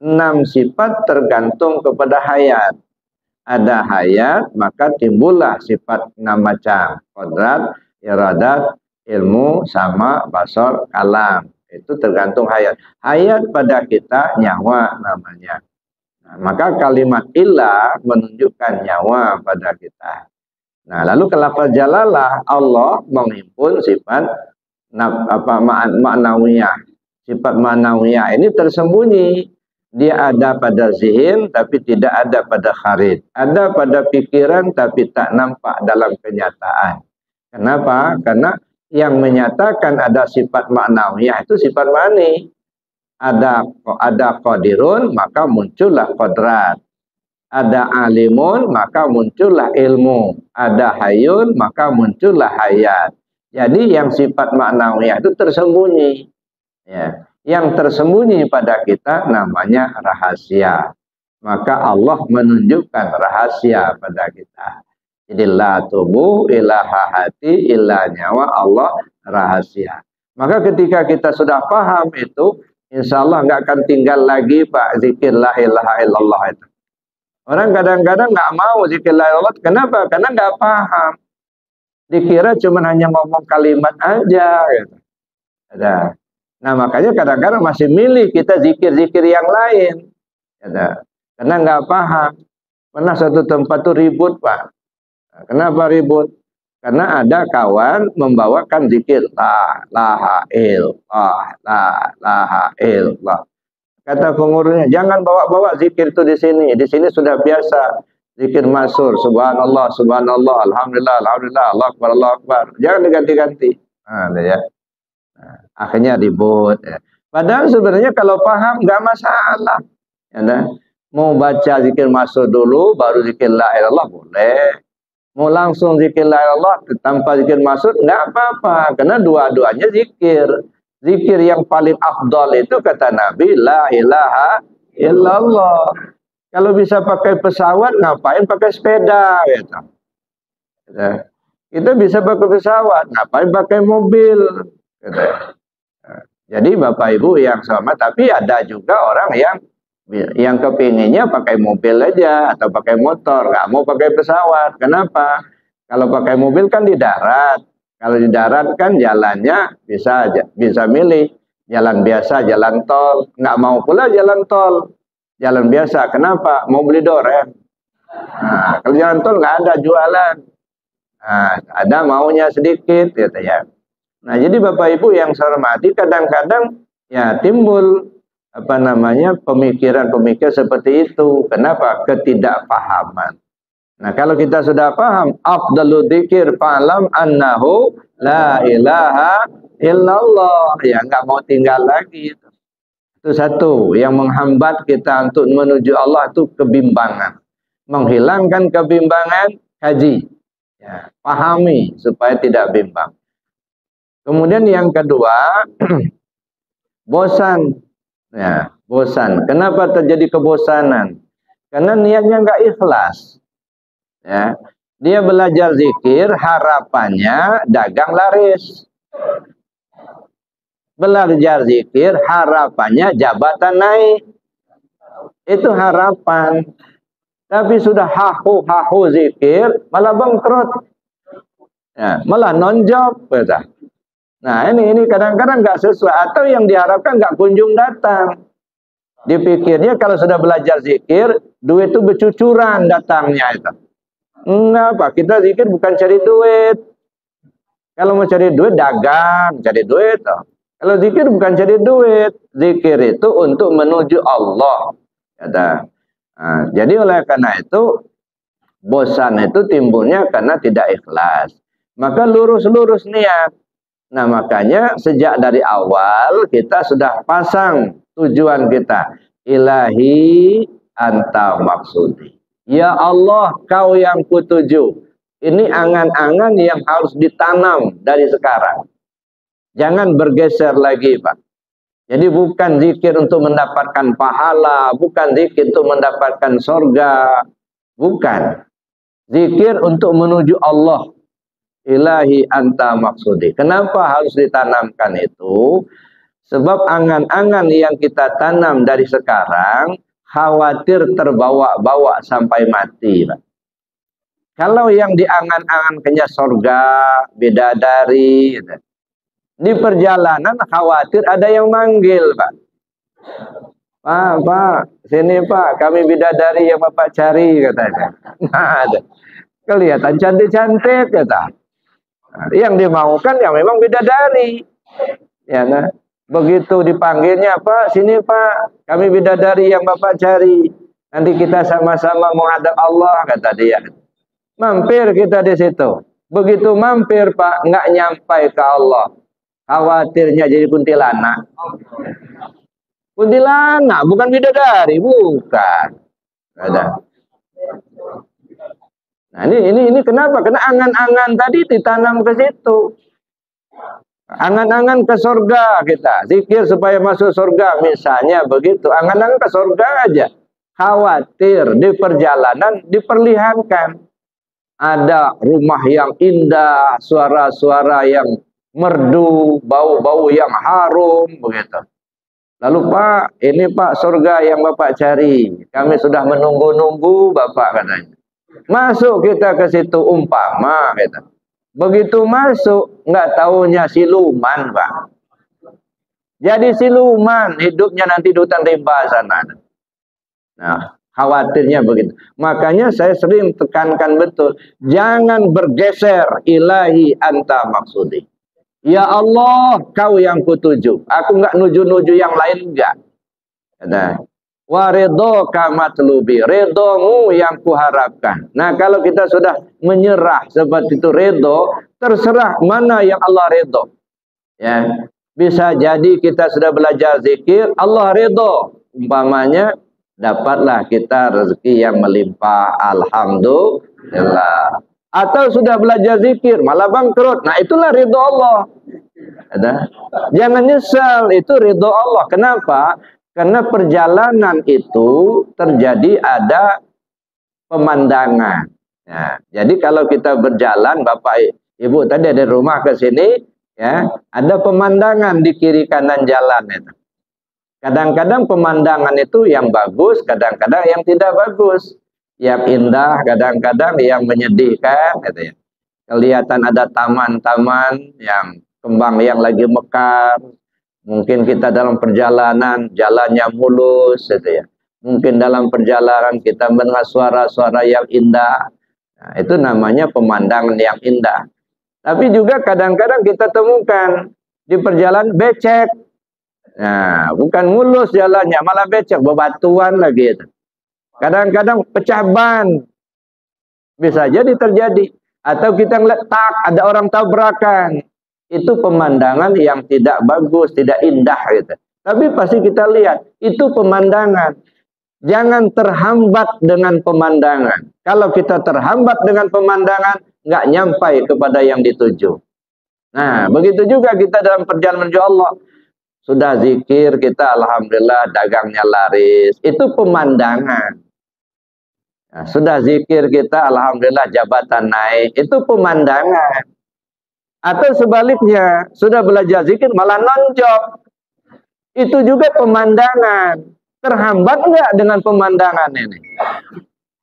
6 sifat tergantung kepada hayat. Ada hayat, maka timbullah sifat 6 macam. Kodrat, iradat, ilmu, sama basar, kalam. Itu tergantung hayat. Hayat pada kita nyawa namanya. Nah, maka kalimat ilah menunjukkan nyawa pada kita. Nah, lalu lafaz jalalah Allah menghimpun sifat maknawiyah. Sifat maknawiyah ini tersembunyi. Dia ada pada zihin tapi tidak ada pada kharid. Ada pada pikiran tapi tak nampak dalam kenyataan. Kenapa? Karena yang menyatakan ada sifat maknawiyah itu sifat ma'ani. Ada qadirun, maka muncullah qadrat. Ada alimun, maka muncullah ilmu. Ada hayyun, maka muncullah hayat. Jadi yang sifat maknawiyah itu tersembunyi. Ya. Yang tersembunyi pada kita namanya rahasia. Maka Allah menunjukkan rahasia pada kita. Jadi la tubuh, ilaha hati, ilah nyawa, Allah rahasia. Maka ketika kita sudah paham itu, insya Allah nggak akan tinggal lagi Pak zikir la ilaha illallah itu. Orang kadang-kadang nggak mau zikir la ilaha illallah. Kenapa? Karena nggak paham. Dikira cuma hanya ngomong kalimat aja. Gitu. Ada. Nah makanya kadang-kadang masih milih kita zikir-zikir yang lain. Ada. Karena nggak paham. Pernah satu tempat tuh ribut Pak. Nah, kenapa ribut? Karena ada kawan membawakan zikir la ilaha illallah, la ilaha illallah. Kata pengurusnya, jangan bawa-bawa zikir itu di sini. Di sini sudah biasa zikir masyhur, subhanallah, subhanallah, alhamdulillah, alhamdulillah, Allah akbar, Allah akbar. Jangan diganti-ganti. Nah, ya. Nah, akhirnya ribut. Ya. Padahal sebenarnya kalau paham nggak masalah. Ya, mau baca zikir masyhur dulu, baru zikir la ilallah boleh. Mau langsung zikir la ilallah tanpa zikir masyhur nggak apa-apa. Karena dua-duanya zikir. Zikir yang paling afdal itu kata Nabi la ilaha illallah. Kalau bisa pakai pesawat ngapain pakai sepeda gitu. Kita bisa pakai pesawat, ngapain pakai mobil gitu. Jadi Bapak Ibu yang sama, tapi ada juga orang yang Yang kepinginnya pakai mobil aja atau pakai motor, nggak mau pakai pesawat. Kenapa? Kalau pakai mobil kan di darat. Kalau di darat kan jalannya bisa milih jalan biasa, jalan tol. Nggak mau pula jalan tol, jalan biasa. Kenapa? Mau beli doren. Nah, kalau jalan tol nggak ada jualan. Nah, ada maunya sedikit, gitu ya. Nah, jadi Bapak Ibu yang saya hormati, kadang-kadang ya timbul pemikiran-pemikiran seperti itu. Kenapa? Ketidakpahaman. Nah, kalau kita sudah paham, afdalu dzikir fa'lam annahu la ilaha illallah. Ya, nggak mau tinggal lagi. Itu satu yang menghambat kita untuk menuju Allah, itu kebimbangan. Menghilangkan kebimbangan, kaji. Ya, pahami supaya tidak bimbang. Kemudian yang kedua, bosan. Ya, bosan. Kenapa terjadi kebosanan? Karena niatnya nggak ikhlas. Ya, dia belajar zikir, harapannya dagang laris. Belajar zikir, harapannya jabatan naik. Itu harapan. Tapi sudah hahu zikir, malah bangkrut. Ya, malah non-job. Nah, ini kadang-kadang nggak sesuai, atau yang diharapkan nggak kunjung datang. Dipikirnya kalau sudah belajar zikir, duit itu bercucuran datangnya itu. Enggak, Pak, kita zikir bukan cari duit. Kalau mau cari duit, dagang, cari duit. Kalau zikir bukan cari duit, zikir itu untuk menuju Allah. Nah, jadi oleh karena itu, bosan itu timbulnya karena tidak ikhlas. Maka lurus-lurus niat. Nah, makanya sejak dari awal kita sudah pasang tujuan kita. Ilahi anta maksudi. Ya Allah, kau yang kutuju. Ini angan-angan yang harus ditanam dari sekarang. Jangan bergeser lagi, Pak. Jadi bukan zikir untuk mendapatkan pahala, bukan zikir untuk mendapatkan surga. Bukan. Zikir untuk menuju Allah. Ilahi anta maksudi. Kenapa harus ditanamkan itu? Sebab angan-angan yang kita tanam dari sekarang khawatir terbawa-bawa sampai mati, Pak. Kalau yang diangan-angankannya surga, bidadari, gitu. Di perjalanan khawatir ada yang manggil, Pak. Pak, sini Pak, kami bidadari yang Bapak cari, katanya. Nah, ada. Kelihatan cantik-cantik, kata. Yang dimaukan yang memang bidadari. Ya, nah. Begitu dipanggilnya, Pak, sini Pak, kami bidadari yang Bapak cari. Nanti kita sama-sama menghadap Allah, kata dia. Mampir kita di situ. Begitu mampir, Pak, nggak nyampai ke Allah. Khawatirnya jadi kuntilanak. Kuntilanak, bukan bidadari, bukan. Ada. Nah, ini kenapa? Karena angan-angan tadi ditanam ke situ. Angan-angan ke surga kita. Zikir supaya masuk surga. Misalnya begitu. Angan-angan ke surga aja. Khawatir di perjalanan diperlihatkan. Ada rumah yang indah. Suara-suara yang merdu. Bau-bau yang harum. Begitu. Lalu Pak, ini Pak surga yang Bapak cari. Kami sudah menunggu-nunggu Bapak, katanya. Masuk kita ke situ umpama kita. Begitu masuk nggak taunya siluman, Pak. Jadi siluman hidupnya nanti di hutan rimba sana. Nah, khawatirnya begitu. Makanya saya sering tekankan betul, jangan bergeser ilahi anta maksudi. Ya Allah, kau yang kutuju. Aku nggak nuju-nuju yang lain enggak. Nah, wa ridhoka matlubi, ridhomu yang kuharapkan. Nah, kalau kita sudah menyerah seperti itu, ridho, terserah mana yang Allah ridho. Ya, bisa jadi kita sudah belajar zikir, Allah ridho. Umpamanya dapatlah kita rezeki yang melimpah, alhamdulillah. Atau sudah belajar zikir malah bangkrut. Nah, itulah ridho Allah. Ada? Jangan nyesal, itu ridho Allah. Kenapa? Karena perjalanan itu terjadi ada pemandangan. Ya, jadi kalau kita berjalan, Bapak Ibu tadi dari rumah ke sini, ya, ada pemandangan di kiri kanan jalan itu. Kadang-kadang pemandangan itu yang bagus, kadang-kadang yang tidak bagus. Yang indah, kadang-kadang yang menyedihkan, gitu ya. Kelihatan ada taman-taman yang kembang yang lagi mekar. Mungkin kita dalam perjalanan, jalannya mulus, gitu ya. Mungkin dalam perjalanan kita mendengar suara-suara yang indah. Nah, itu namanya pemandangan yang indah. Tapi juga kadang-kadang kita temukan di perjalanan becek. Nah, bukan mulus jalannya, malah becek, bebatuan lagi itu. Kadang-kadang pecah ban. Bisa jadi terjadi. Atau kita ngeliat ada orang tabrakan. Itu pemandangan yang tidak bagus, tidak indah gitu. Tapi pasti kita lihat, itu pemandangan. Jangan terhambat dengan pemandangan. Kalau kita terhambat dengan pemandangan, nggak nyampai kepada yang dituju. Nah, begitu juga kita dalam perjalanan menuju Allah. Sudah zikir kita, alhamdulillah dagangnya laris. Itu pemandangan. Nah, sudah zikir kita, alhamdulillah jabatan naik. Itu pemandangan. Atau sebaliknya, sudah belajar zikir malah nonjok. Itu juga pemandangan. Terhambat enggak dengan pemandangan ini?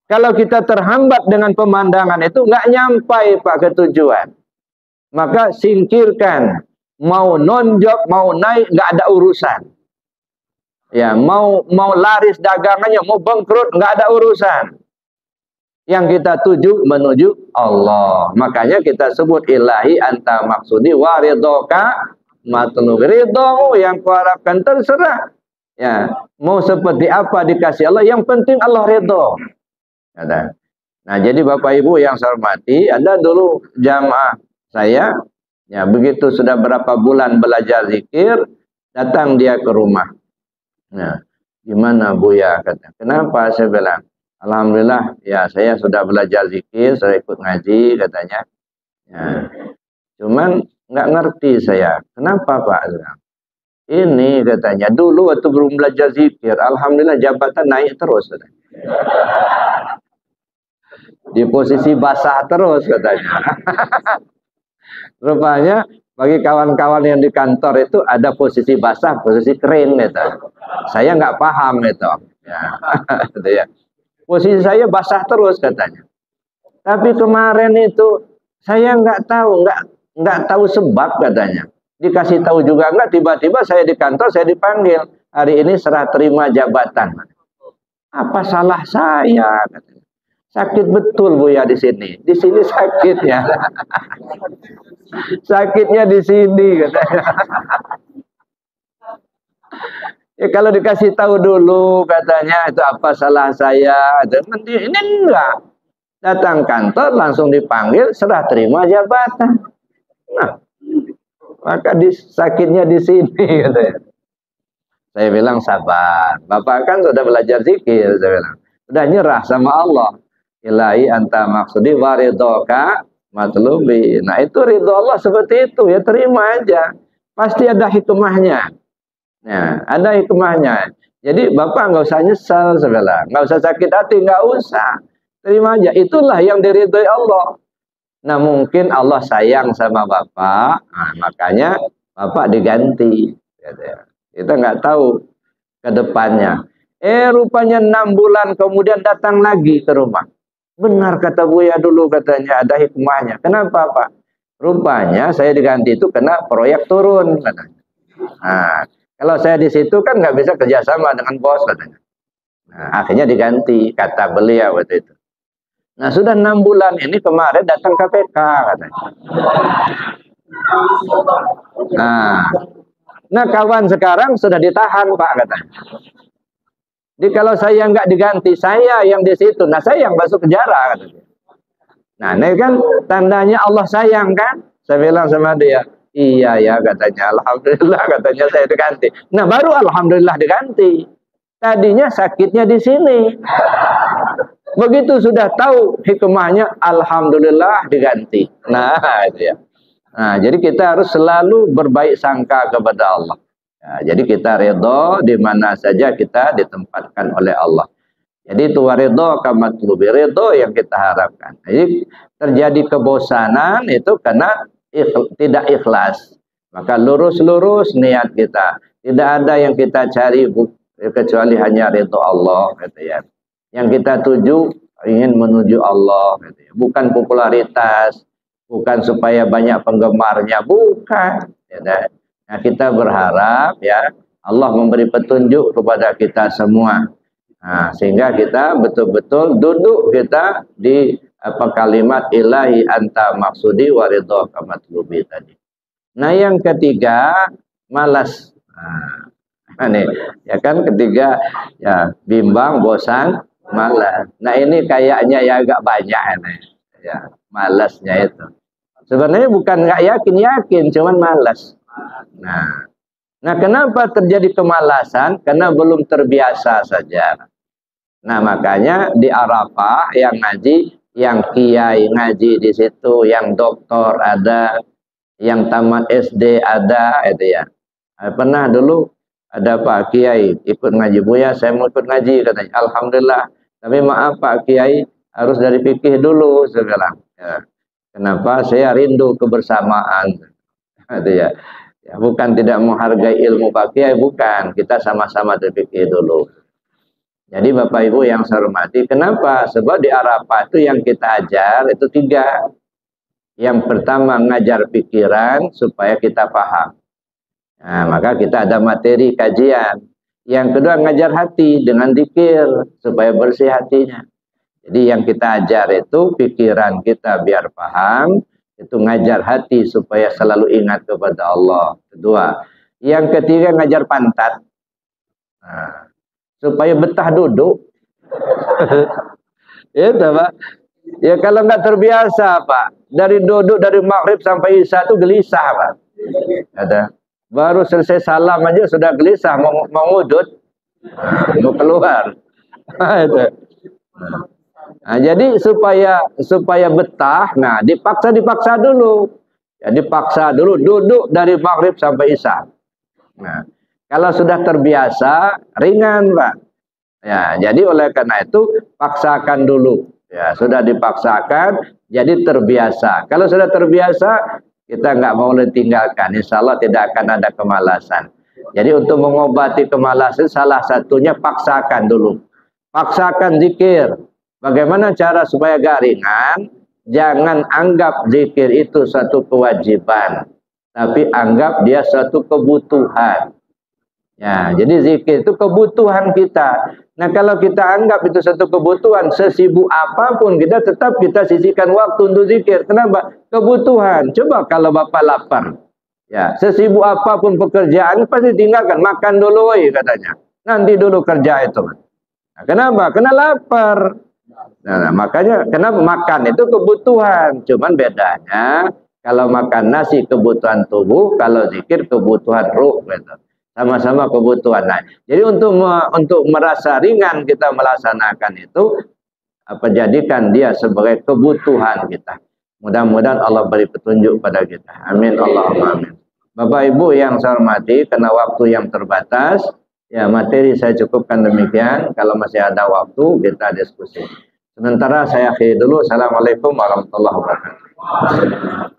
Kalau kita terhambat dengan pemandangan itu enggak nyampai Pak ke tujuan. Maka singkirkan. Mau nonjok, mau naik, enggak ada urusan. Ya, mau laris dagangannya, mau bangkrut, enggak ada urusan. Yang kita tuju menuju Allah. Makanya kita sebut ilahi anta maksudi wa ridhoka matlubi. Ridhomu yang kuharapkan terserah. Ya, mau seperti apa dikasih Allah, yang penting Allah ridho. Nah, jadi Bapak Ibu yang saya hormati, ada dulu jamaah saya, ya begitu sudah berapa bulan belajar zikir, datang dia ke rumah. Nah, gimana Bu ya? Kata. Kenapa? Saya bilang, alhamdulillah, ya saya sudah belajar zikir, saya ikut ngaji, katanya. Ya, cuman nggak ngerti saya. Kenapa Pak? Ini katanya, dulu waktu belum belajar zikir, alhamdulillah jabatan naik terus. Katanya. Di posisi basah terus katanya. Rupanya bagi kawan-kawan yang di kantor itu ada posisi basah, posisi kering gitu. Saya nggak paham itu. Ya. Gitu ya. Posisi saya basah terus katanya. Tapi kemarin itu saya nggak tahu sebab katanya. Dikasih tahu juga enggak, tiba-tiba saya di kantor, saya dipanggil. Hari ini serah terima jabatan. Apa salah saya? Sakit betul Bu ya di sini. Di sini sakitnya. Sakitnya di sini katanya. Ya kalau dikasih tahu dulu katanya itu apa salah saya. Ini enggak. Datang kantor langsung dipanggil, serah terima jabatan. Nah, maka sakitnya di sini katanya. Saya bilang sabar. Bapak kan sudah belajar zikir, saya bilang. Sudah nyerah sama Allah. Ilahi anta maksudi wa ridhoka matlubi. Nah, itu ridho Allah seperti itu, ya terima aja. Pasti ada hikmahnya. Ya, ada hikmahnya. Jadi Bapak nggak usah nyesal, saya bilang. Nggak usah sakit hati, nggak usah. Terima aja. Itulah yang diridhoi Allah. Nah, mungkin Allah sayang sama Bapak, nah, makanya Bapak diganti. Kita nggak tahu ke depannya. Rupanya 6 bulan kemudian datang lagi ke rumah. Benar kata Buya dulu katanya, ada hikmahnya. Kenapa Pak? Rupanya saya diganti itu kena proyek turun katanya. Nah, kalau saya di situ kan nggak bisa kerjasama dengan bos katanya. Nah, akhirnya diganti, kata beliau waktu itu. Nah, sudah 6 bulan ini kemarin datang KPK katanya. Nah, kawan sekarang sudah ditahan Pak katanya. Jadi kalau saya nggak diganti, saya yang di situ. Nah, saya yang masuk penjara katanya. Nah, ini kan tandanya Allah sayang kan? Saya bilang sama dia, iya ya katanya, alhamdulillah katanya saya diganti. Nah, baru alhamdulillah diganti. Tadinya sakitnya di sini. Begitu sudah tahu hikmahnya, alhamdulillah diganti. Nah, itu ya. Nah, jadi kita harus selalu berbaik sangka kepada Allah. Ya, jadi kita ridho di mana saja kita ditempatkan oleh Allah. Jadi itu waridho kamatlubi, ridho yang kita harapkan. Jadi terjadi kebosanan itu karena tidak ikhlas. Maka lurus-lurus niat kita. Tidak ada yang kita cari kecuali hanya ridho Allah, gitu ya. Yang kita tuju ingin menuju Allah, gitu ya. Bukan popularitas, bukan supaya banyak penggemarnya, bukan. Ya, nah, kita berharap ya Allah memberi petunjuk kepada kita semua. Nah, sehingga kita betul-betul duduk kita di kalimat ilahi anta maksudi wa ridhoka matlubi tadi. Nah, yang ketiga malas. Nah, ini ya kan ketiga ya bimbang, bosan, malas. Nah, ini kayaknya ya agak banyak ini. Ya, malasnya itu. Sebenarnya bukan nggak yakin, cuman malas. Nah, kenapa terjadi kemalasan? Karena belum terbiasa saja. Nah, makanya di Arafah yang ngaji, yang kiai ngaji di situ, yang doktor ada, yang tamat SD ada, itu ya. Pernah dulu ada Pak Kiai ikut ngaji, Buya saya mau ikut ngaji katanya. Alhamdulillah. Tapi maaf Pak Kiai harus dari fikih dulu sekarang. Ya. Kenapa? Saya rindu kebersamaan. Itu ya. Ya, bukan tidak menghargai ilmu Pak Kiai, bukan. Kita sama-sama dari fikih dulu. Jadi Bapak Ibu yang saya hormati, kenapa? Sebab di Arafah itu yang kita ajar itu 3. Yang pertama ngajar pikiran supaya kita paham. Nah, maka kita ada materi kajian. Yang kedua ngajar hati dengan zikir supaya bersih hatinya. Jadi yang kita ajar itu pikiran kita biar paham, itu ngajar hati supaya selalu ingat kepada Allah. Kedua. Yang ketiga ngajar pantat. Nah, supaya betah duduk. Itu Pak. Ya kalau nggak terbiasa Pak, dari duduk dari maghrib sampai isya itu gelisah Pak. Ada. Baru selesai salam aja sudah gelisah mau ngudut, mau keluar. Itu. Nah, jadi supaya betah, nah dipaksa dulu. Ya, dipaksa dulu duduk dari maghrib sampai isya. Nah, kalau sudah terbiasa ringan Pak. Ya, jadi oleh karena itu paksakan dulu. Ya, sudah dipaksakan, jadi terbiasa. Kalau sudah terbiasa, kita nggak mau ditinggalkan. Insya Allah tidak akan ada kemalasan. Jadi untuk mengobati kemalasan, salah satunya paksakan dulu. Paksakan zikir. Bagaimana cara supaya gak ringan? Jangan anggap zikir itu satu kewajiban, tapi anggap dia satu kebutuhan. Ya, jadi zikir itu kebutuhan kita. Nah, kalau kita anggap itu satu kebutuhan, sesibuk apapun kita tetap kita sisihkan waktu untuk zikir. Kenapa? Kebutuhan. Coba kalau Bapak lapar, ya, sesibuk apapun pekerjaan pasti tinggalkan, makan dulu katanya. Nanti dulu kerja itu. Nah, kenapa? Karena lapar. Nah, makanya kenapa makan itu kebutuhan. Cuman bedanya kalau makan nasi kebutuhan tubuh, kalau zikir kebutuhan ruh gitu. Sama-sama kebutuhan. Nah, jadi untuk merasa ringan kita melaksanakan itu, jadikan dia sebagai kebutuhan kita. Mudah-mudahan Allah beri petunjuk pada kita. Amin Allahumma amin. Bapak Ibu yang saya hormati, karena waktu yang terbatas, ya materi saya cukupkan demikian. Kalau masih ada waktu kita diskusi. Sementara saya akhiri dulu. Assalamualaikum warahmatullahi wabarakatuh.